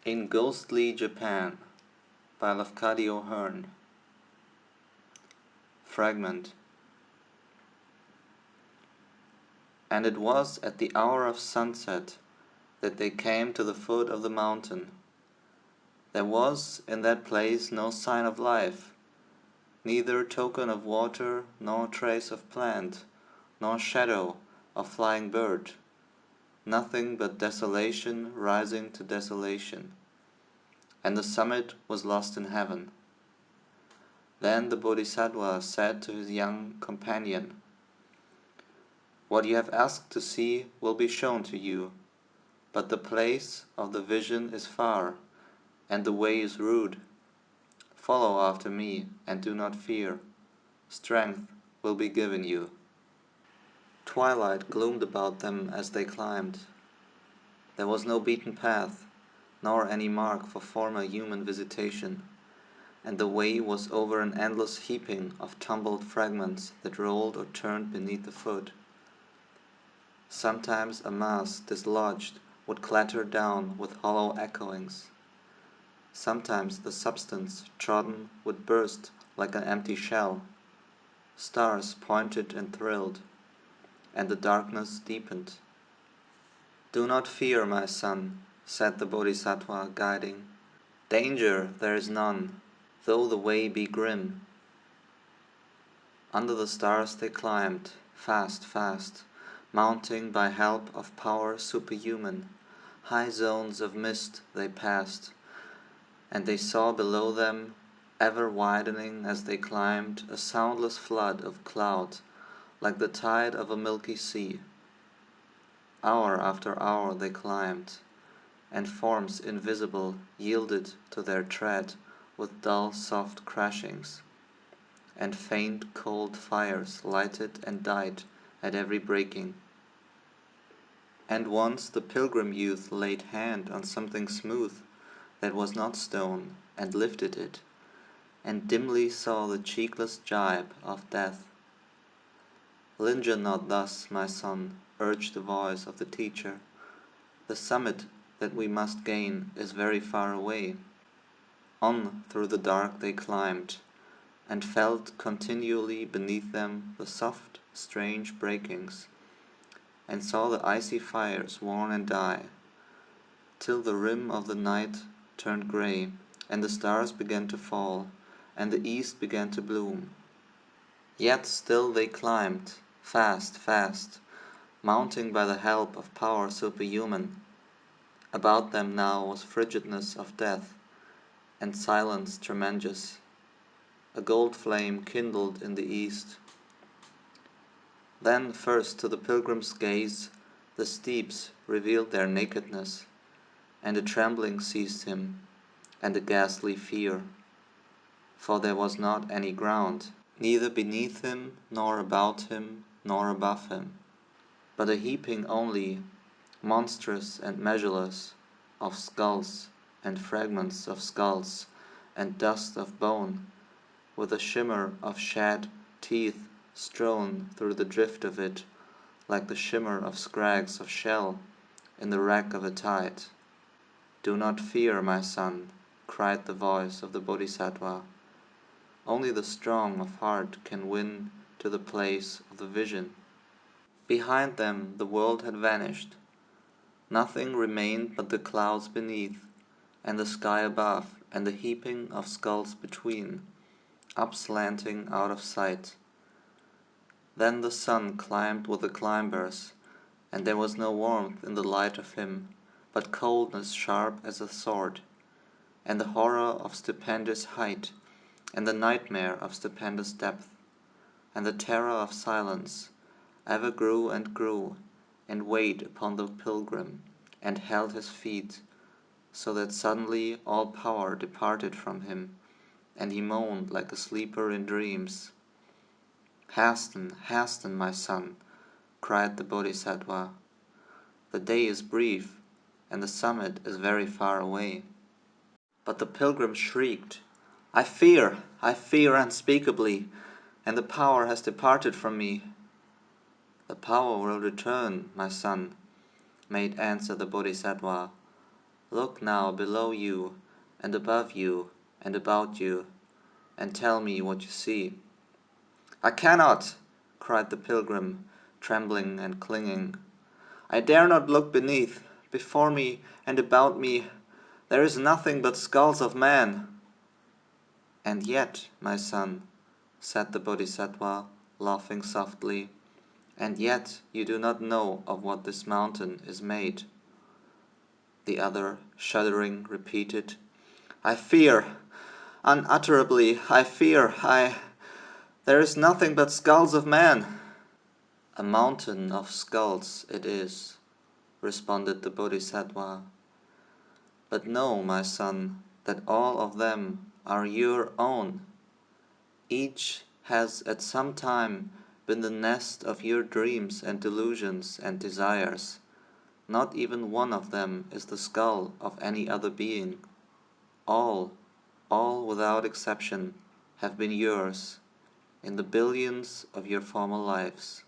In Ghostly Japan by Lafcadio Hearn. Fragment. And it was at the hour of sunset that they came to the foot of the mountain. There was in that place no sign of life, neither token of water, nor trace of plant, nor shadow of flying bird, nothing but desolation rising to desolation, and the summit was lost in heaven. Then the Bodhisattva said to his young companion, "What you have asked to see will be shown to you, but the place of the vision is far, and the way is rude. Follow after me, and do not fear. Strength will be given you." Twilight gloomed about them as they climbed. There was no beaten path, nor any mark for former human visitation, and the way was over an endless heaping of tumbled fragments that rolled or turned beneath the foot. Sometimes a mass dislodged would clatter down with hollow echoings. Sometimes the substance trodden would burst like an empty shell. Stars pointed and thrilled, and the darkness deepened. "Do not fear, my son," said the Bodhisattva, guiding. "Danger there is none, though the way be grim." Under the stars they climbed, fast, fast, mounting by help of power superhuman. High zones of mist they passed, and they saw below them, ever widening as they climbed, a soundless flood of cloud, like the tide of a milky sea. Hour after hour they climbed, and forms invisible yielded to their tread with dull soft crashings, and faint cold fires lighted and died at every breaking. And once the pilgrim youth laid hand on something smooth that was not stone, and lifted it, and dimly saw the cheekless gibe of death. "Linger not thus, my son," urged the voice of the teacher. "The summit that we must gain is very far away." On through the dark they climbed, and felt continually beneath them the soft, strange breakings, and saw the icy fires warm and die, till the rim of the night turned grey, and the stars began to fall, and the east began to bloom. Yet still they climbed, fast, fast, mounting by the help of power superhuman. About them now was frigidness of death, and silence tremendous. A gold flame kindled in the east. Then first to the pilgrim's gaze the steeps revealed their nakedness, and a trembling seized him, and a ghastly fear. For there was not any ground, neither beneath him, nor about him, nor above him, but a heaping only, monstrous and measureless, of skulls, and fragments of skulls, and dust of bone, with a shimmer of shed teeth strewn through the drift of it, like the shimmer of scrags of shell in the wreck of a tide. "Do not fear, my son," cried the voice of the Bodhisattva. "Only the strong of heart can win to the place of the vision." Behind them the world had vanished. Nothing remained but the clouds beneath, and the sky above, and the heaping of skulls between, upslanting out of sight. Then the sun climbed with the climbers, and there was no warmth in the light of him, but coldness sharp as a sword, and the horror of stupendous height, and the nightmare of stupendous depth, and the terror of silence, ever grew and weighed upon the pilgrim, and held his feet, so that suddenly all power departed from him, and he moaned like a sleeper in dreams. "Hasten, hasten, my son," cried the Bodhisattva. "The day is brief, and the summit is very far away." But the pilgrim shrieked, I fear unspeakably, and the power has departed from me." "The power will return, my son," made answer the Bodhisattva, Look now below you, and above you, and about you, and tell me what you see." "I cannot!" cried the pilgrim, trembling and clinging. "I dare not look beneath. Before me and about me there is nothing but skulls of men." "And yet, my son," said the Bodhisattva, laughing softly, "and yet you do not know of what this mountain is made." The other, shuddering, repeated, "I fear, unutterably I fear, there is nothing but skulls of men." "A mountain of skulls it is," responded the Bodhisattva. "But know, my son, that all of them are your own. Each has at some time been the nest of your dreams and delusions and desires. Not even one of them is the skull of any other being. All, all without exception, have been yours in the billions of your former lives.